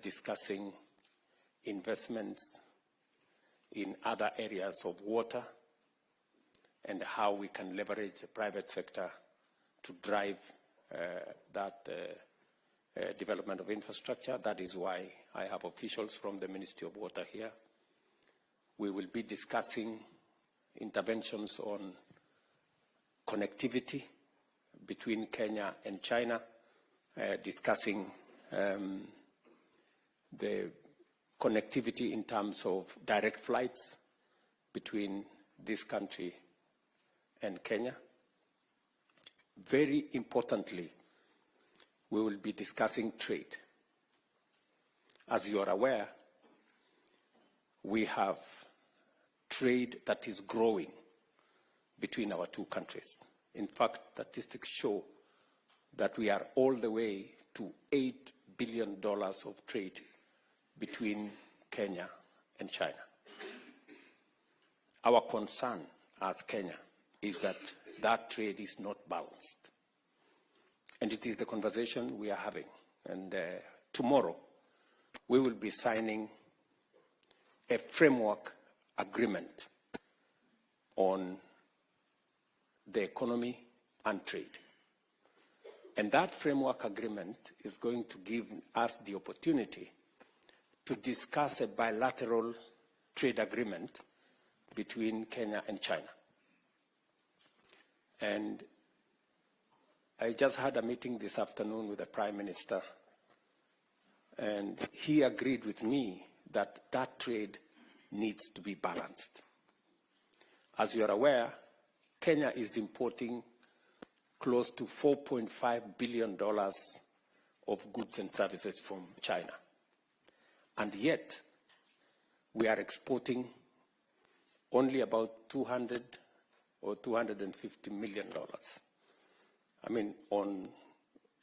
discussing investments in other areas of water and how we can leverage the private sector to drive that development of infrastructure. That is why I have officials from the Ministry of Water here. We will be discussing interventions on connectivity between Kenya and China, discussing the connectivity in terms of direct flights between this country and Kenya. Very importantly, we will be discussing trade. As you are aware, we have trade that is growing between our two countries. In fact, statistics show that we are all the way to $8 billion of trade between Kenya and China. Our concern as Kenya is that that trade is not balanced. And it is the conversation we are having. And tomorrow, we will be signing a framework agreement on the economy and trade. And that framework agreement is going to give us the opportunity to discuss a bilateral trade agreement between Kenya and China. And I just had a meeting this afternoon with the Prime Minister, and he agreed with me that that trade needs to be balanced. As you are aware, Kenya is importing close to $4.5 billion of goods and services from China. And yet, we are exporting only about $200 or $250 million. I mean,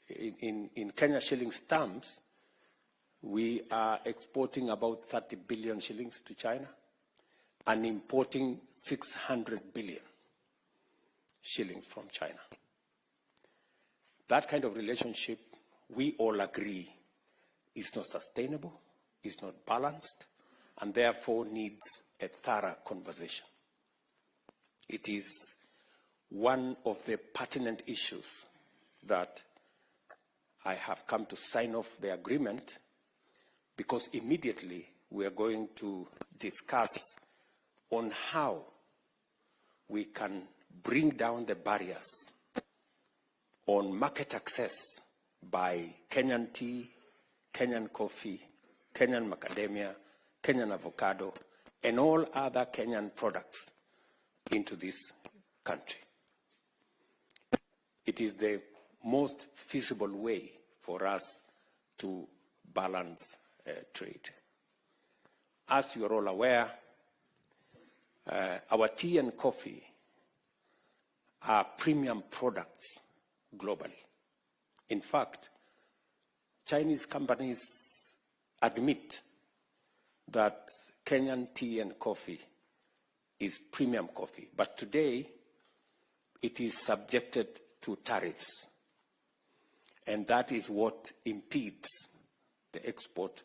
in Kenya shillings terms, we are exporting about 30 billion shillings to China and importing 600 billion shillings from China. That kind of relationship, we all agree, is not sustainable, is not balanced, and therefore needs a thorough conversation. It is one of the pertinent issues that I have come to sign off the agreement, because immediately we are going to discuss on how we can bring down the barriers on market access by Kenyan tea, Kenyan coffee, Kenyan macadamia, Kenyan avocado, and all other Kenyan products into this country. It is the most feasible way for us to balance trade. As you are all aware, our tea and coffee are premium products globally. In fact, Chinese companies admit that Kenyan tea and coffee is premium coffee, but today it is subjected to tariffs, and that is what impedes the export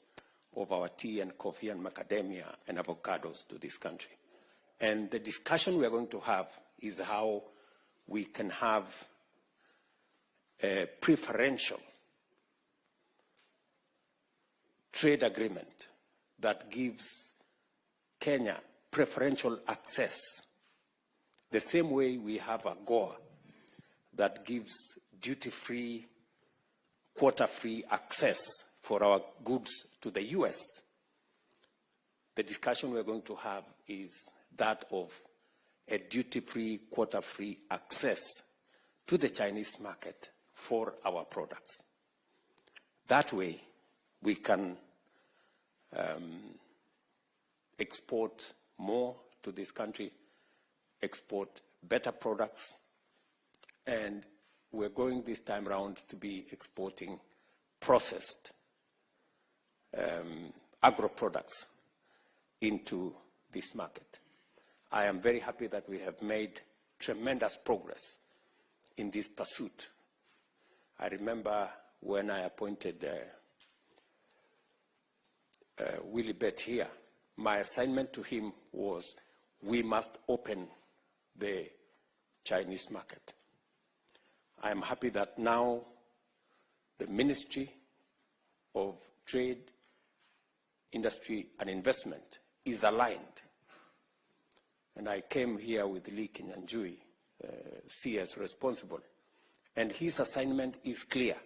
of our tea and coffee and macadamia and avocados to this country. And the discussion we are going to have is how we can have a preferential trade agreement that gives Kenya preferential access, the same way we have AGOA that gives duty-free, quota-free access for our goods to the US. The discussion we're going to have is that of a duty-free, quota-free access to the Chinese market for our products. That way, we can export more to this country, export better products, and we're going this time around to be exporting processed agro-products into this market. I am very happy that we have made tremendous progress in this pursuit. I remember when I appointed Willie Bet here, my assignment to him was we must open the Chinese market. I am happy that now the Ministry of Trade, Industry and Investment is aligned. And I came here with Lee Kinyanjui, CS responsible, and his assignment is clear,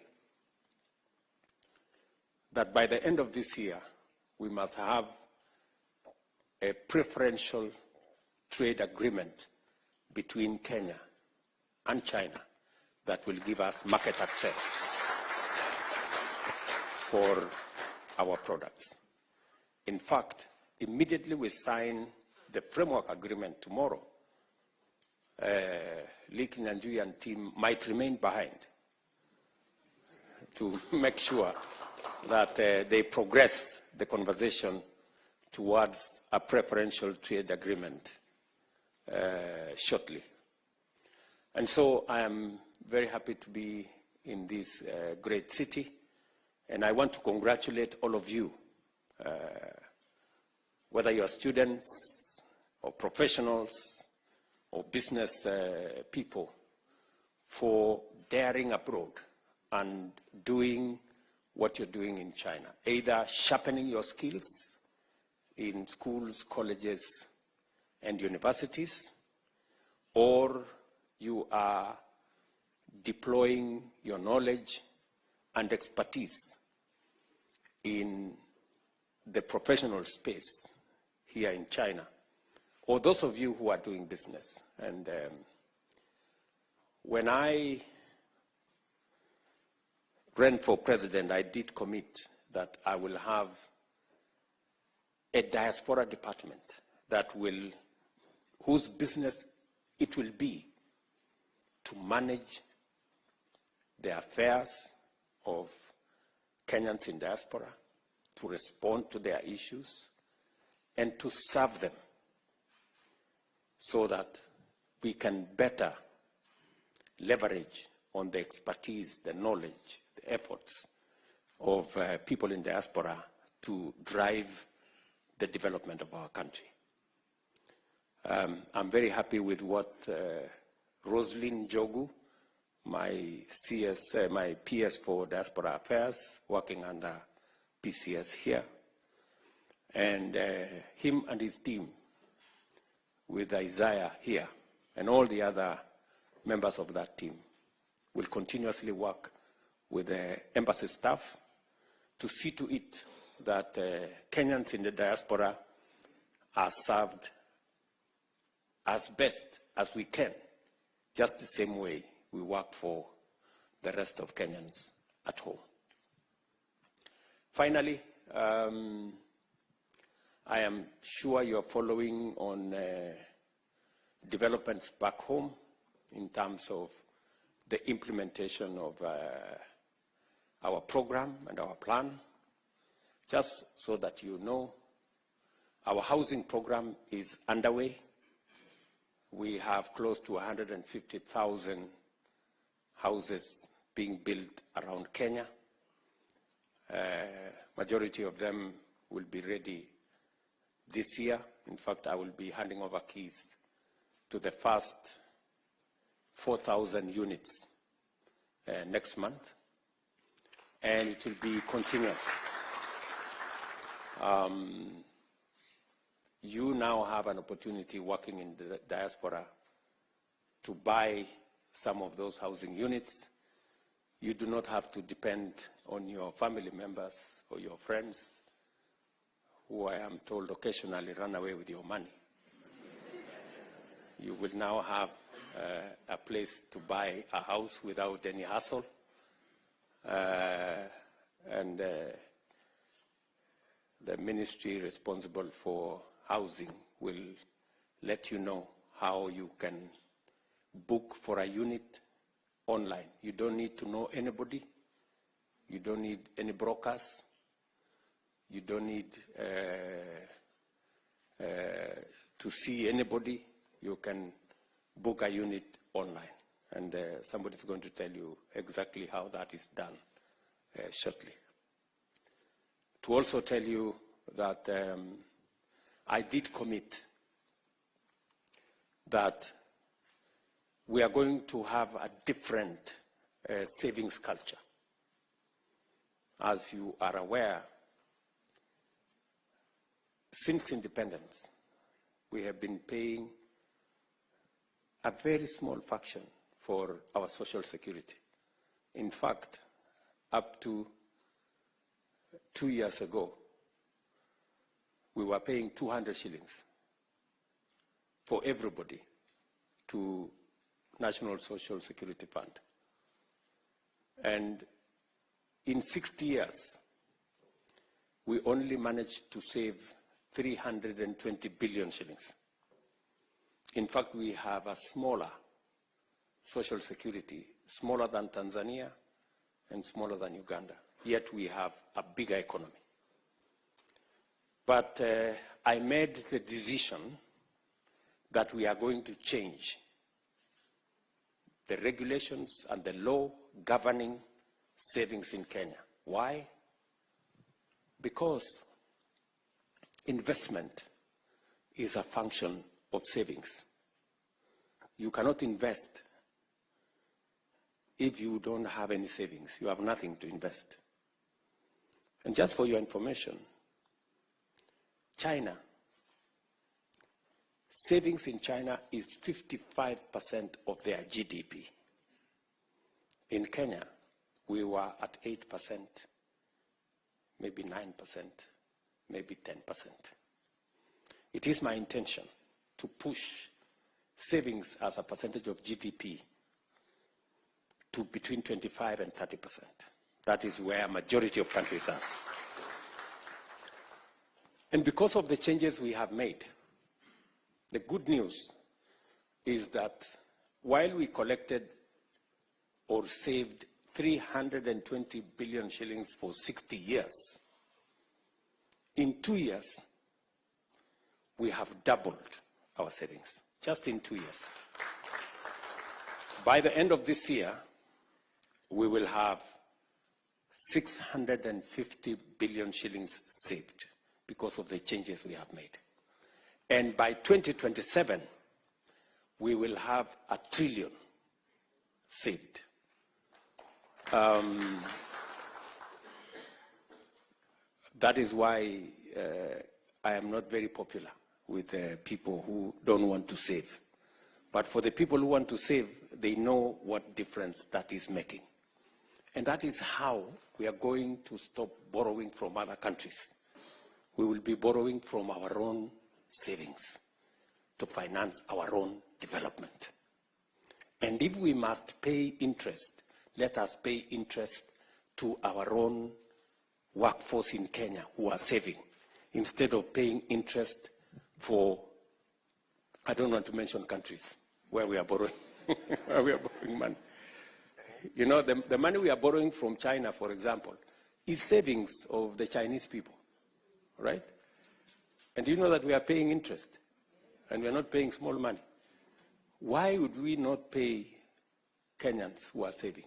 that by the end of this year, we must have a preferential trade agreement between Kenya and China that will give us market access for our products. In fact, immediately we sign the framework agreement tomorrow, Lee Kinyanjui and team might remain behind to make sure that they progress the conversation towards a preferential trade agreement shortly. And so I am very happy to be in this great city, and I want to congratulate all of you, whether you are students or professionals or business people, for daring abroad and doing what you're doing in China, either sharpening your skills in schools, colleges, and universities, or you are deploying your knowledge and expertise in the professional space here in China, or those of you who are doing business. And when I ran for president, I did commit that I will have a diaspora department that will, whose business it will be to manage the affairs of Kenyans in diaspora, to respond to their issues, and to serve them so that we can better leverage on the expertise, the knowledge, the efforts of people in diaspora to drive the development of our country. I'm very happy with what Roslyn Jogu, my PS for Diaspora Affairs, working under PCS here, and him and his team with Isaiah here, and all the other members of that team will continuously work with the embassy staff to see to it that Kenyans in the diaspora are served as best as we can, just the same way we work for the rest of Kenyans at home. Finally, I am sure you're following on developments back home in terms of the implementation of our program and our plan. Just so that you know, our housing program is underway. We have close to 150,000 houses being built around Kenya. Majority of them will be ready this year. In fact, I will be handing over keys to the first 4,000 units next month, and it will be continuous. You now have an opportunity working in the diaspora to buy some of those housing units. You do not have to depend on your family members or your friends, who I am told occasionally run away with your money. You will now have a place to buy a house without any hassle. And the ministry responsible for housing will let you know how you can book for a unit online. You don't need to know anybody. You don't need any brokers. You don't need to see anybody. You can book a unit online. And somebody's going to tell you exactly how that is done shortly. To also tell you that I did commit that we are going to have a different savings culture. As you are aware, since independence, we have been paying a very small fraction for our social security. In fact, up to 2 years ago, we were paying 200 shillings for everybody to National Social Security Fund. And in 60 years, we only managed to save 320 billion shillings. In fact, we have a smaller social security, smaller than Tanzania and smaller than Uganda, yet we have a bigger economy. But I made the decision that we are going to change the regulations and the law governing savings in Kenya. Why? Because investment is a function of savings. You cannot invest if you don't have any savings. You have nothing to invest. And just for your information, China, savings in China is 55% of their GDP. In Kenya, we were at 8%, maybe 9%, maybe 10%. It is my intention to push savings as a percentage of GDP to between 25 and 30%. That is where a majority of countries are. And because of the changes we have made, the good news is that while we collected or saved 320 billion shillings for 60 years, in 2 years, we have doubled our savings, just in 2 years. By the end of this year, we will have 650 billion shillings saved because of the changes we have made. And by 2027, we will have 1 trillion saved. That is why I am not very popular with people who don't want to save. But for the people who want to save, they know what difference that is making. And that is how we are going to stop borrowing from other countries. We will be borrowing from our own savings to finance our own development. And if we must pay interest, let us pay interest to our own workforce in Kenya who are saving, instead of paying interest for, I don't want to mention countries where we are borrowing, where we are borrowing money. You know, the money we are borrowing from China, for example, is savings of the Chinese people, right? And you know that we are paying interest, and we are not paying small money. Why would we not pay Kenyans who are saving?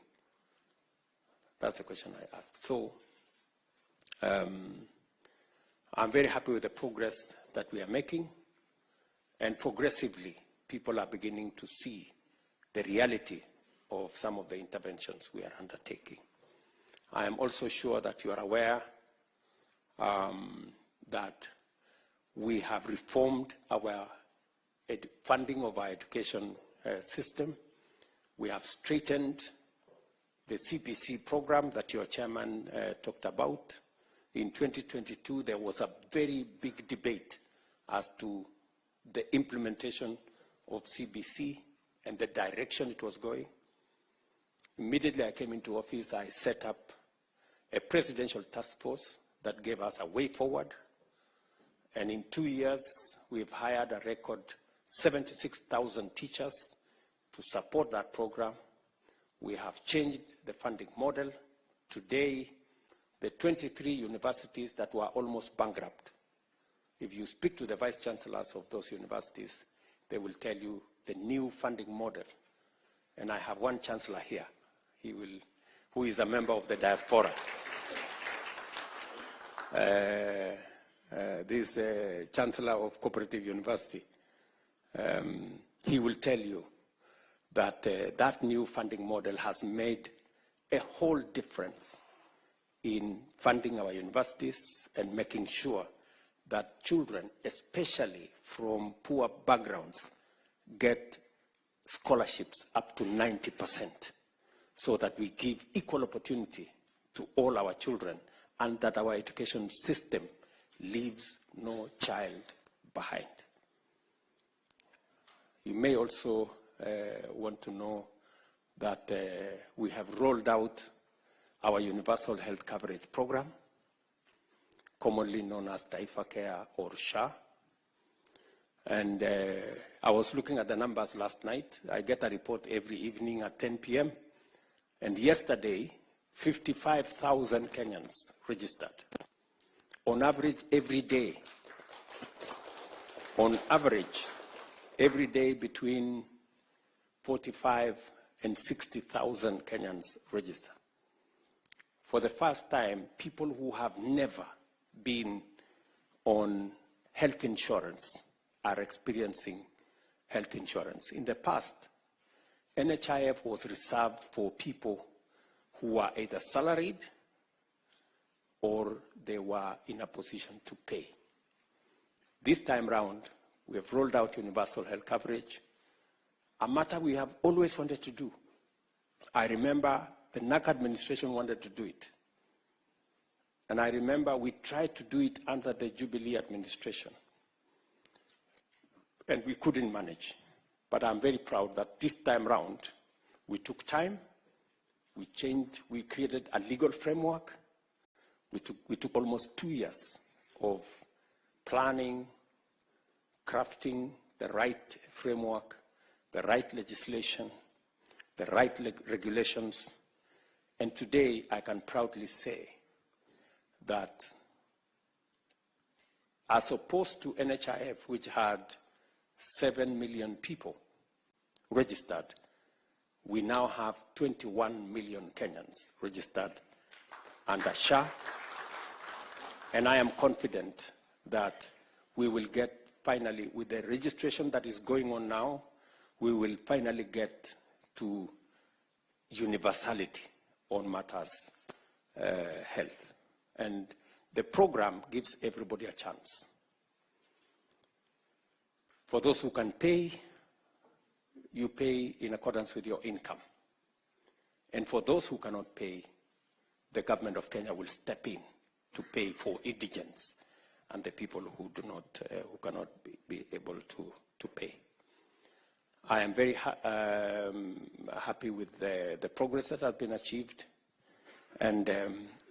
That's the question I ask. So I'm very happy with the progress that we are making, and progressively people are beginning to see the reality of some of the interventions we are undertaking. I am also sure that you are aware that we have reformed our funding of our education system. We have straightened the CPC program that your chairman talked about. In 2022, there was a very big debate as to the implementation of CBC and the direction it was going. Immediately I came into office, I set up a presidential task force that gave us a way forward. And in 2 years, we've hired a record 76,000 teachers to support that program. We have changed the funding model. Today, the 23 universities that were almost bankrupt, if you speak to the vice chancellors of those universities, they will tell you the new funding model. And I have one chancellor here, who is a member of the Diaspora. this Chancellor of Cooperative University, he will tell you that that new funding model has made a whole difference in funding our universities and making sure that children, especially from poor backgrounds, get scholarships up to 90%, so that we give equal opportunity to all our children and that our education system leaves no child behind. You may also want to know that we have rolled out our universal health coverage program, commonly known as Taifa Care or SHA. And I was looking at the numbers last night. I get a report every evening at 10 p.m. And yesterday, 55,000 Kenyans registered. On average, every day, between 45 and 60,000 Kenyans register. For the first time, people who have never been on health insurance are experiencing health insurance. In the past, NHIF was reserved for people who were either salaried or they were in a position to pay. This time round, we have rolled out universal health coverage, a matter we have always wanted to do. I remember the NAC administration wanted to do it. And I remember we tried to do it under the Jubilee administration. And we couldn't manage. But I'm very proud that this time round, we took time, we created a legal framework. We took almost 2 years of planning, crafting the right framework, the right legislation, the right regulations. And today, I can proudly say that as opposed to NHIF, which had 7 million people registered, we now have 21 million Kenyans registered under SHA. And I am confident that we will get finally, with the registration that is going on now, we will finally get to universality on matters health. And the program gives everybody a chance. For those who can pay, you pay in accordance with your income. And for those who cannot pay, the government of Kenya will step in to pay for indigents and the people who cannot be able to pay. I am very happy with the progress that has been achieved. And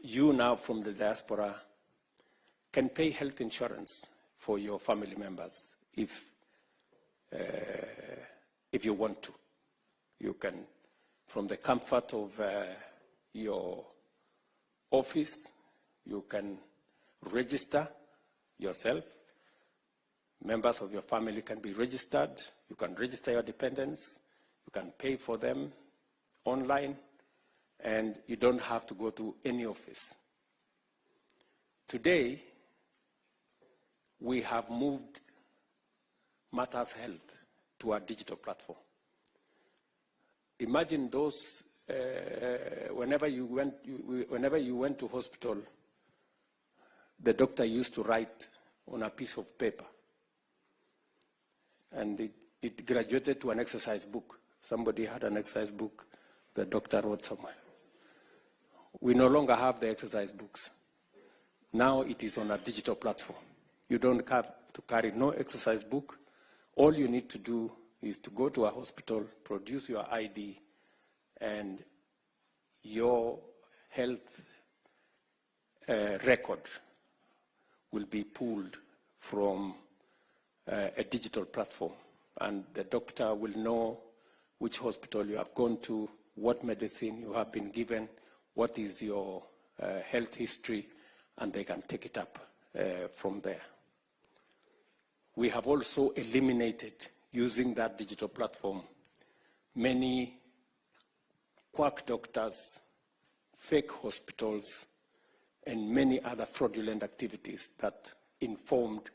you now from the diaspora can pay health insurance for your family members if you want to. You can, from the comfort of your office, you can register yourself. Members of your family can be registered. You can register your dependents. You can pay for them online, and you don't have to go to any office. Today, we have moved Matters Health to our digital platform. Imagine those, whenever you went to hospital, the doctor used to write on a piece of paper. And it graduated to an exercise book. Somebody had an exercise book the doctor wrote somewhere. We no longer have the exercise books. Now it is on a digital platform. You don't have to carry no exercise book. All you need to do is to go to a hospital, produce your ID, and your health record will be pulled from a digital platform. And the doctor will know which hospital you have gone to, what medicine you have been given, what is your health history, and they can take it up from there. We have also eliminated, using that digital platform, many quack doctors, fake hospitals, and many other fraudulent activities that informed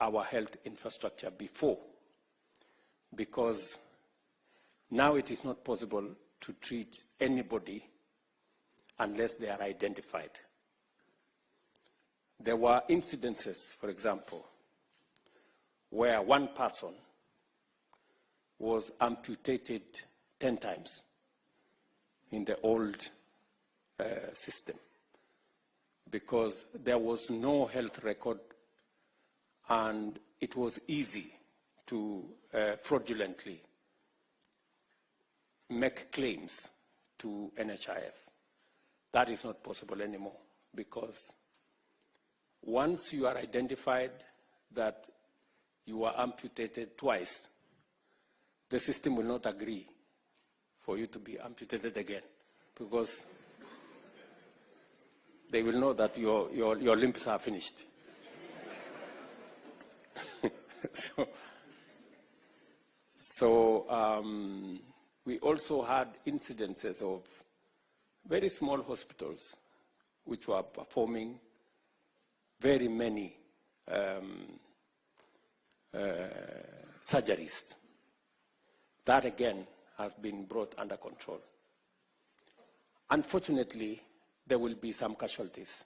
our health infrastructure before, because now it is not possible to treat anybody unless they are identified. There were incidences, for example, where one person was amputated 10 times in the old system because there was no health record and it was easy to fraudulently make claims to NHIF. That is not possible anymore because once you are identified that you are amputated twice, the system will not agree for you to be amputated again because they will know that your limbs are finished. So we also had incidences of very small hospitals which were performing very many surgeries. That again has been brought under control. Unfortunately, there will be some casualties.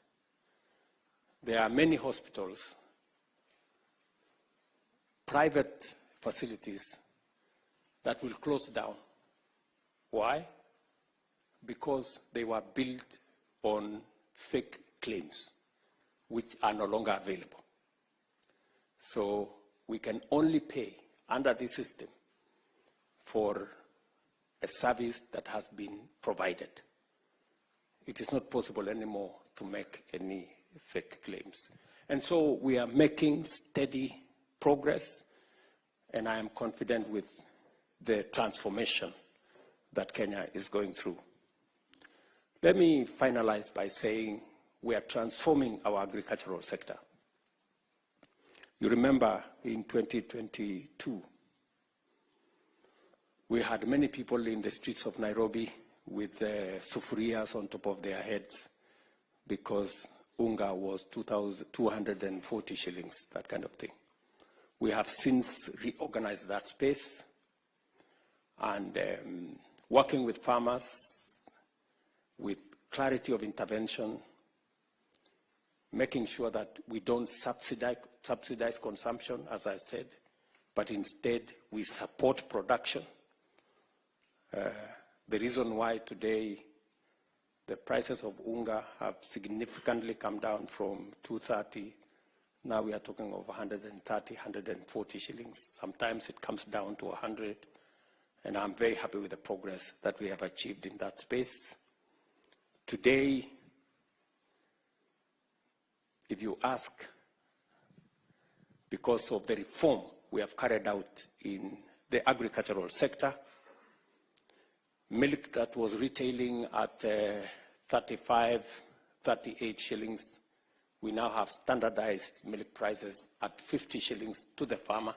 There are many hospitals, private facilities that will close down. Why? Because they were built on fake claims, which are no longer available. So we can only pay under this system for a service that has been provided. It is not possible anymore to make any fake claims. And so we are making steady progress, and I am confident with the transformation that Kenya is going through. Let me finalize by saying we are transforming our agricultural sector. You remember in 2022, we had many people in the streets of Nairobi with sufurias on top of their heads because unga was 240 shillings, that kind of thing. We have since reorganized that space and working with farmers with clarity of intervention, making sure that we don't subsidize consumption, as I said, but instead we support production. The reason why today the prices of unga have significantly come down from 230, now we are talking of 130, 140 shillings. Sometimes it comes down to 100, and I'm very happy with the progress that we have achieved in that space. Today, if you ask, because of the reform we have carried out in the agricultural sector, milk that was retailing at 35, 38 shillings, we now have standardized milk prices at 50 shillings to the farmer.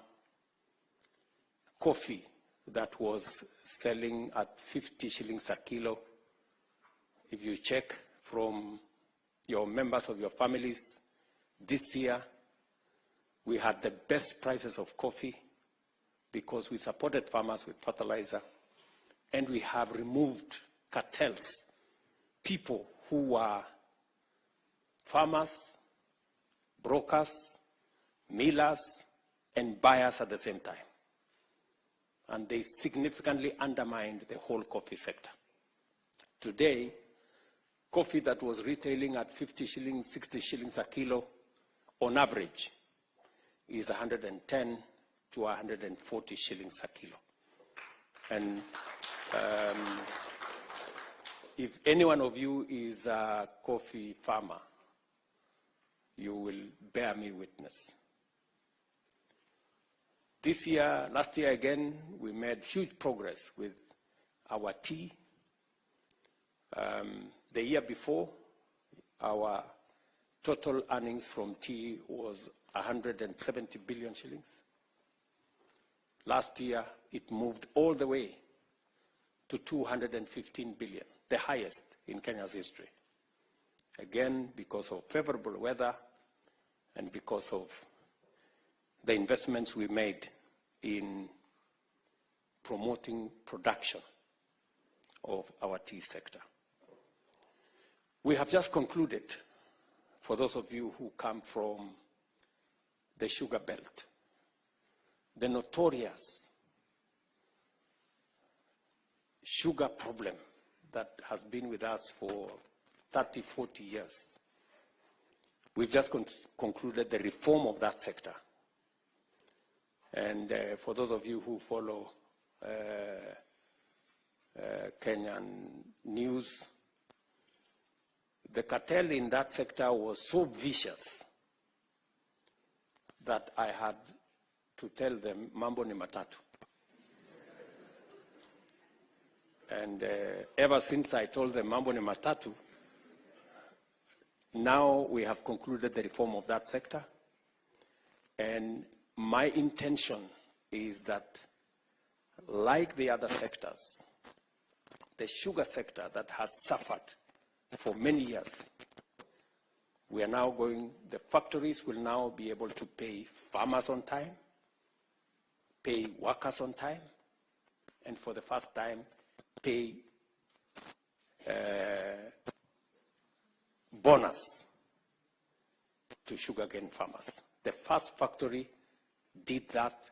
Coffee that was selling at 50 shillings a kilo, if you check from your members of your families, this year we had the best prices of coffee because we supported farmers with fertilizer, and we have removed cartels, people who were farmers, brokers, millers, and buyers at the same time. And they significantly undermined the whole coffee sector. Today, coffee that was retailing at 50 shillings, 60 shillings a kilo, on average, is 110 to 140 shillings a kilo. And if any one of you is a coffee farmer, you will bear me witness. This year, last year again, we made huge progress with our tea. The year before, our total earnings from tea was 170 billion shillings. Last year, it moved all the way to 215 billion, the highest in Kenya's history. Again, because of favorable weather, and because of the investments we made in promoting production of our tea sector. We have just concluded, for those of you who come from the sugar belt, the notorious sugar problem that has been with us for 30, 40 years. We've just concluded the reform of that sector. And for those of you who follow Kenyan news, the cartel in that sector was so vicious that I had to tell them, mambo ni matatu. And ever since I told them mambo ni matatu, now we have concluded the reform of that sector. And my intention is that, like the other sectors, the sugar sector that has suffered for many years, we are now going, the factories will now be able to pay farmers on time, pay workers on time, and for the first time, pay bonus to sugarcane farmers. The first factory did that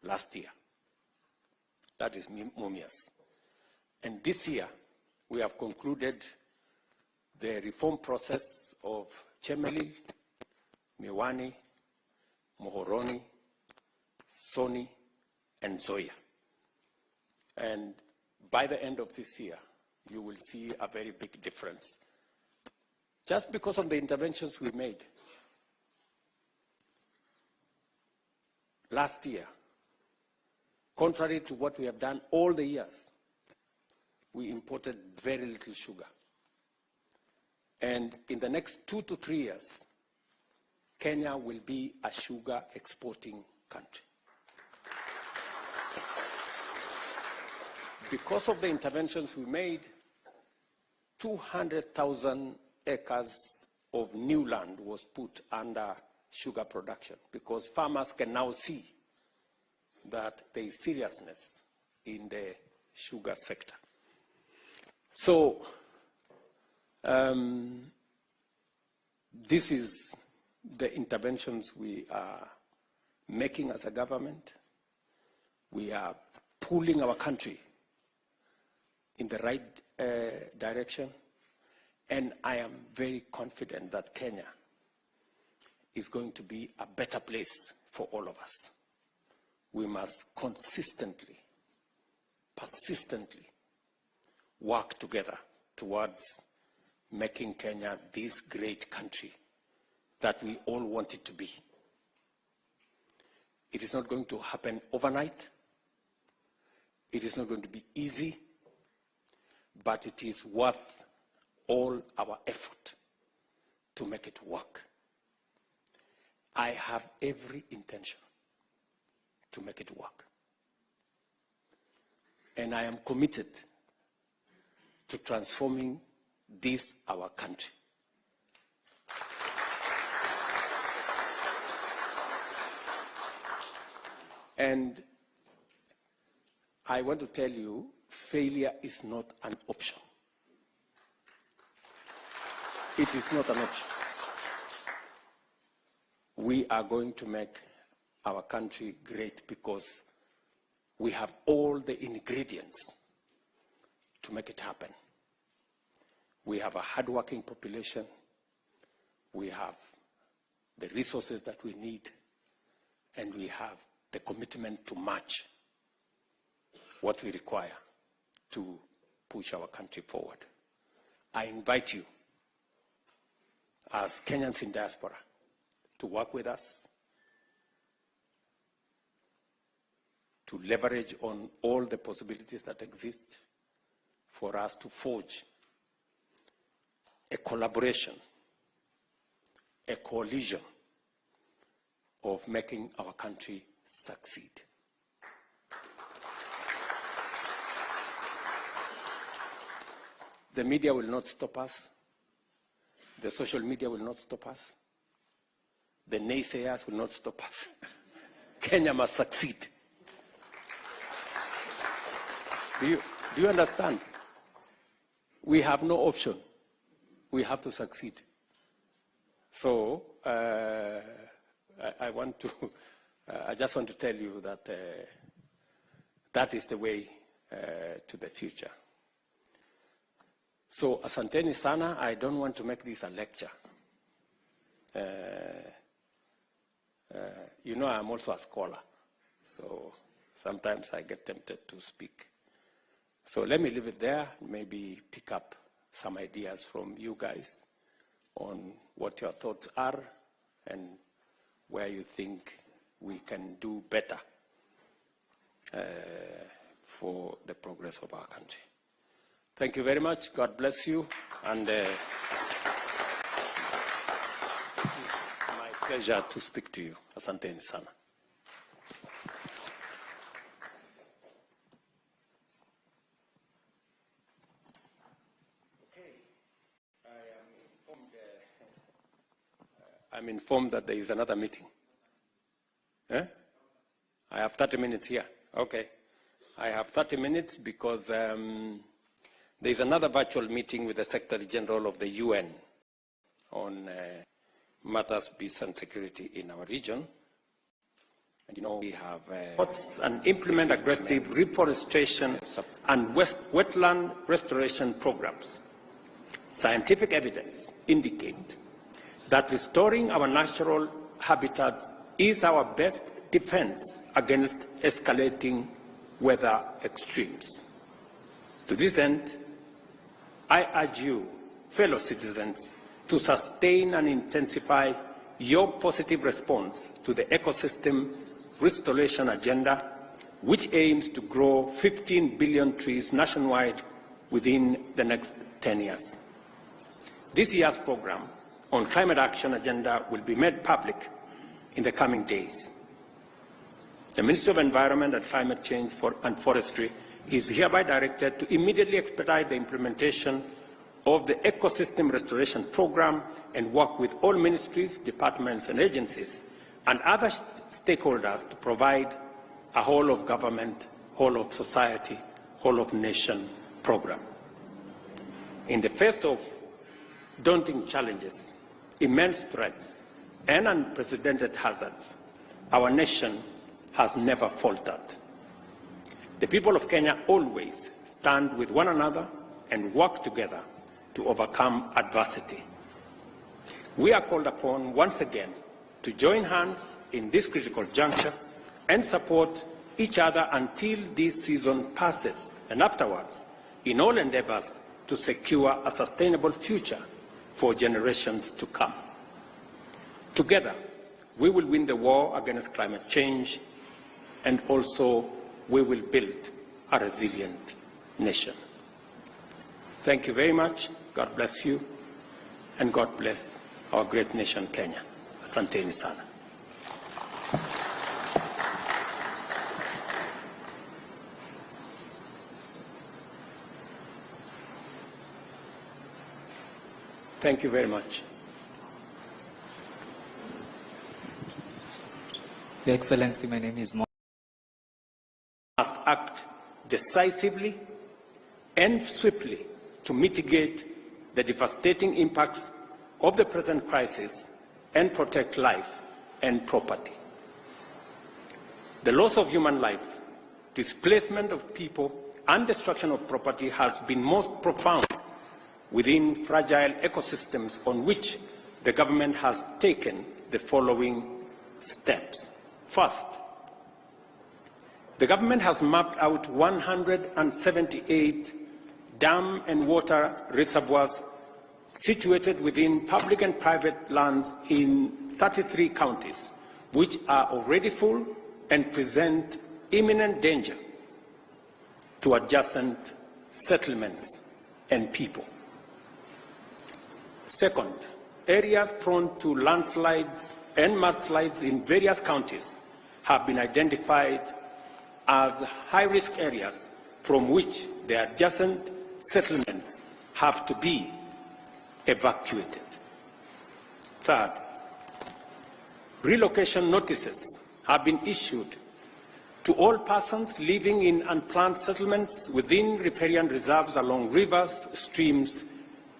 last year. That is Mumias. And this year, we have concluded the reform process of Chemelil, Miwani, Mohoroni, Soni, and Zoya. And by the end of this year, you will see a very big difference. Just because of the interventions we made. Last year, contrary to what we have done all the years, we imported very little sugar. And in the next 2 to 3 years, Kenya will be a sugar exporting country. Because of the interventions we made, 200,000 acres of new land was put under sugar production, because farmers can now see that there is seriousness in the sugar sector. So, this is the interventions we are making as a government. We are pulling our country in the right direction, and I am very confident that Kenya is going to be a better place for all of us. We must consistently, persistently work together towards making Kenya this great country that we all want it to be. It is not going to happen overnight. It is not going to be easy, but it is worth all our effort to make it work. I have every intention to make it work. And I am committed to transforming this, our country. And I want to tell you, failure is not an option. It is not an option. We are going to make our country great because we have all the ingredients to make it happen. We have a hardworking population. We have the resources that we need, and we have the commitment to match what we require to push our country forward. I invite you, as Kenyans in diaspora, to work with us, to leverage on all the possibilities that exist for us to forge a collaboration, a coalition of making our country succeed. The media will not stop us. The social media will not stop us. the naysayers will not stop us. Kenya must succeed. Do you understand? We have no option. We have to succeed. So I just want to tell you that that is the way to the future. So asanteni sana. I don't want to make this a lecture. You know, I'm also a scholar, so sometimes I get tempted to speak. So let me leave it there, maybe pick up some ideas from you guys on what your thoughts are and where you think we can do better for the progress of our country. Thank you very much. God bless you. And it's my pleasure to speak to you. Asanteni sana. I'm informed that there is another meeting. I have 30 minutes here. Okay. I have 30 minutes because there is another virtual meeting with the Secretary General of the UN on matters of peace and security in our region. And you know, we have and implement aggressive reforestation and wetland restoration programs. Scientific evidence indicates that restoring our natural habitats is our best defense against escalating weather extremes. To this end, I urge you, fellow citizens, to sustain and intensify your positive response to the ecosystem restoration agenda, which aims to grow 15 billion trees nationwide within the next 10 years. This year's program on climate action agenda will be made public in the coming days. The Ministry of Environment and Climate Change and Forestry is hereby directed to immediately expedite the implementation of the ecosystem restoration program and work with all ministries, departments and agencies and other stakeholders to provide a whole of government, whole of society, whole of nation program. In the face of daunting challenges, immense threats and unprecedented hazards, our nation has never faltered. The people of Kenya always stand with one another and work together to overcome adversity. We are called upon once again to join hands in this critical juncture and support each other until this season passes, and afterwards, in all endeavors to secure a sustainable future for generations to come. Together, we will win the war against climate change, and also we will build a resilient nation. Thank you very much. God bless you, and God bless our great nation, Kenya. Asanteni sana. Thank you very much. Your Excellency, my name is Mo. Must act decisively and swiftly to mitigate the devastating impacts of the present crisis and protect life and property. The loss of human life, displacement of people, and destruction of property has been most profound within fragile ecosystems on which the government has taken the following steps. First, the government has mapped out 178 dam and water reservoirs situated within public and private lands in 33 counties, which are already full and present imminent danger to adjacent settlements and people. Second, areas prone to landslides and mudslides in various counties have been identified as high-risk areas from which the adjacent settlements have to be evacuated. Third, Relocation notices have been issued to all persons living in unplanned settlements within riparian reserves along rivers, streams,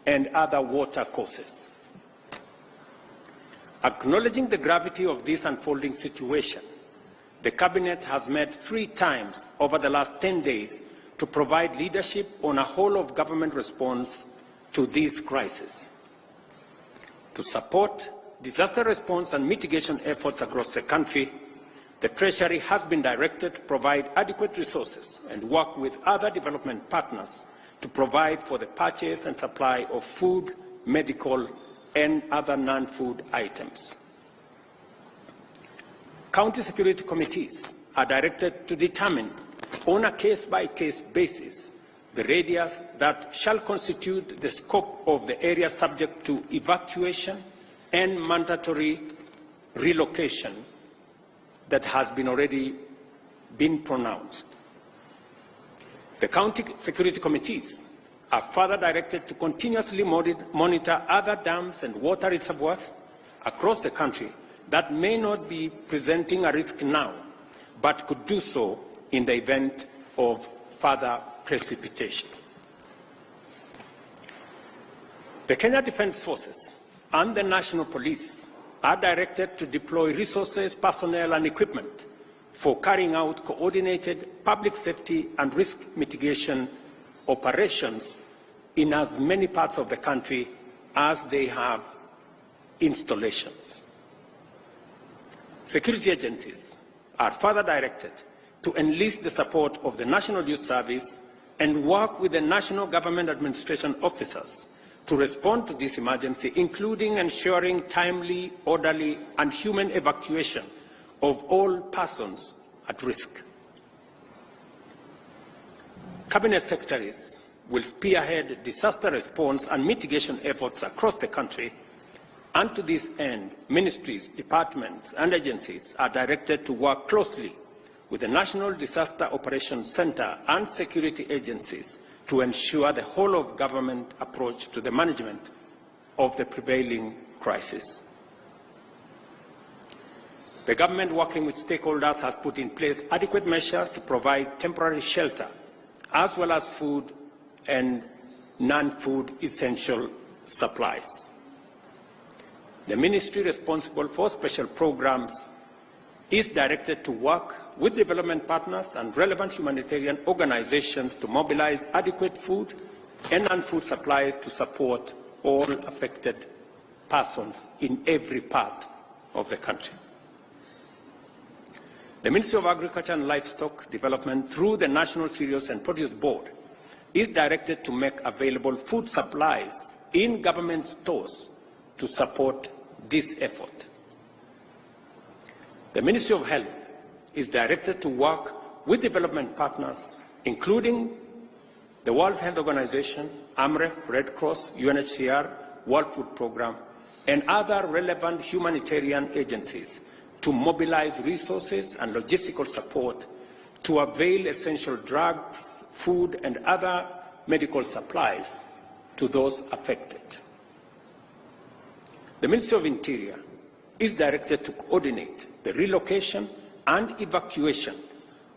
and other water courses. Acknowledging the gravity of this unfolding situation, the Cabinet has met 3 times over the last 10 days to provide leadership on a whole-of-government response to this crisis. To support disaster response and mitigation efforts across the country, the Treasury has been directed to provide adequate resources and work with other development partners to provide for the purchase and supply of food, medical, and other non-food items. County security committees are directed to determine on a case-by-case basis the radius that shall constitute the scope of the area subject to evacuation and mandatory relocation that has already been pronounced. The county security committees are further directed to continuously monitor other dams and water reservoirs across the country that may not be presenting a risk now, but could do so in the event of further precipitation. The Kenya Defence Forces and the National Police are directed to deploy resources, personnel, and equipment for carrying out coordinated public safety and risk mitigation operations in as many parts of the country as they have installations. Security agencies are further directed to enlist the support of the National Youth Service and work with the National Government Administration officers to respond to this emergency, including ensuring timely, orderly, and human evacuation of all persons at risk. Cabinet secretaries will spearhead disaster response and mitigation efforts across the country, and to this end, ministries, departments, and agencies are directed to work closely with the National Disaster Operations Center and security agencies to ensure the whole-of-government approach to the management of the prevailing crisis. The government, working with stakeholders, has put in place adequate measures to provide temporary shelter, as well as food and non-food essential supplies. The ministry responsible for special programs is directed to work with development partners and relevant humanitarian organizations to mobilize adequate food and non-food supplies to support all affected persons in every part of the country. The Ministry of Agriculture and Livestock Development, through the National Cereals and Produce Board, is directed to make available food supplies in government stores to support this effort. The Ministry of Health is directed to work with development partners, including the World Health Organization, AMREF, Red Cross, UNHCR, World Food Programme, and other relevant humanitarian agencies to mobilize resources and logistical support to avail essential drugs, food, and other medical supplies to those affected. The Ministry of Interior is directed to coordinate the relocation and evacuation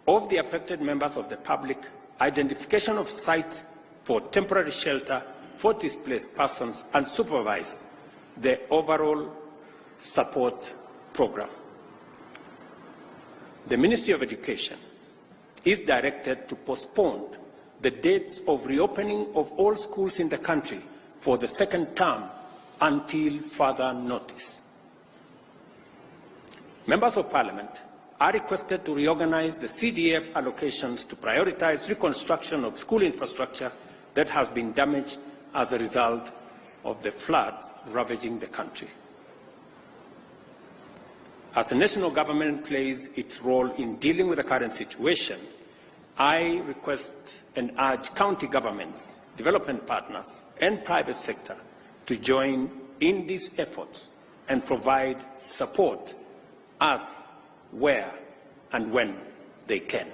of the affected members of the public, identification of sites for temporary shelter for displaced persons, and supervise the overall support program. The Ministry of Education is directed to postpone the dates of reopening of all schools in the country for the second term until further notice. Members of Parliament are requested to reorganize the CDF allocations to prioritize reconstruction of school infrastructure that has been damaged as a result of the floods ravaging the country. As the national government plays its role in dealing with the current situation, I request and urge county governments, development partners, and private sector to join in these efforts and provide support as, where, and when they can.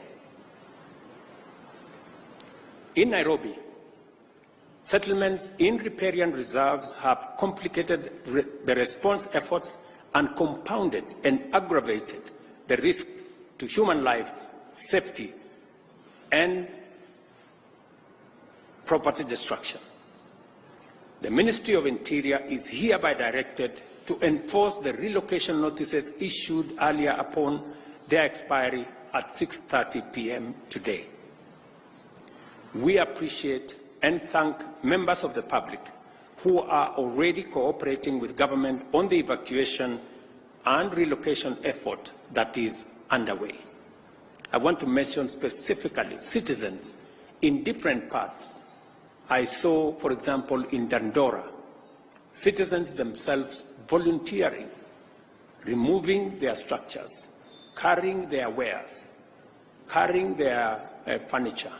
In Nairobi, settlements in riparian reserves have complicated the response efforts and compounded and aggravated the risk to human life, safety, and property destruction. The Ministry of Interior is hereby directed to enforce the relocation notices issued earlier upon their expiry at 6:30 p.m. today. We appreciate and thank members of the public who are already cooperating with government on the evacuation and relocation effort that is underway. I want to mention specifically citizens in different parts. I saw, for example, in Dandora, citizens themselves volunteering, removing their structures, carrying their wares, carrying their furniture,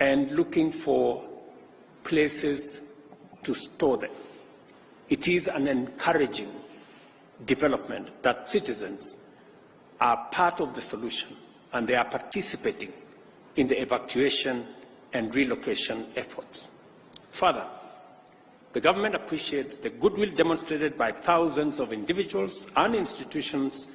and looking for places to store them. It is an encouraging development that citizens are part of the solution and they are participating in the evacuation and relocation efforts. Further, the government appreciates the goodwill demonstrated by thousands of individuals and institutions,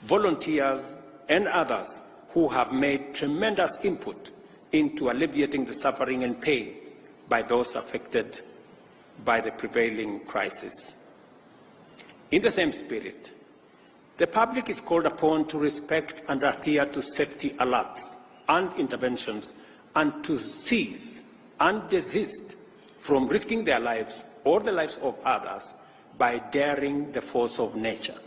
volunteers, and others who have made tremendous input into alleviating the suffering and pain by those affected by the prevailing crisis. In the same spirit, the public is called upon to respect and adhere to safety alerts and interventions and to cease and desist from risking their lives or the lives of others by daring the force of nature.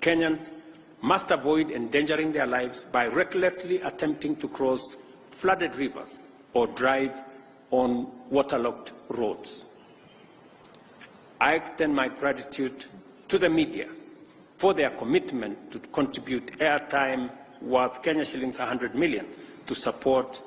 Kenyans must avoid endangering their lives by recklessly attempting to cross flooded rivers or drive on waterlogged roads. I extend my gratitude to the media for their commitment to contribute airtime worth Kenya shillings 100 million to support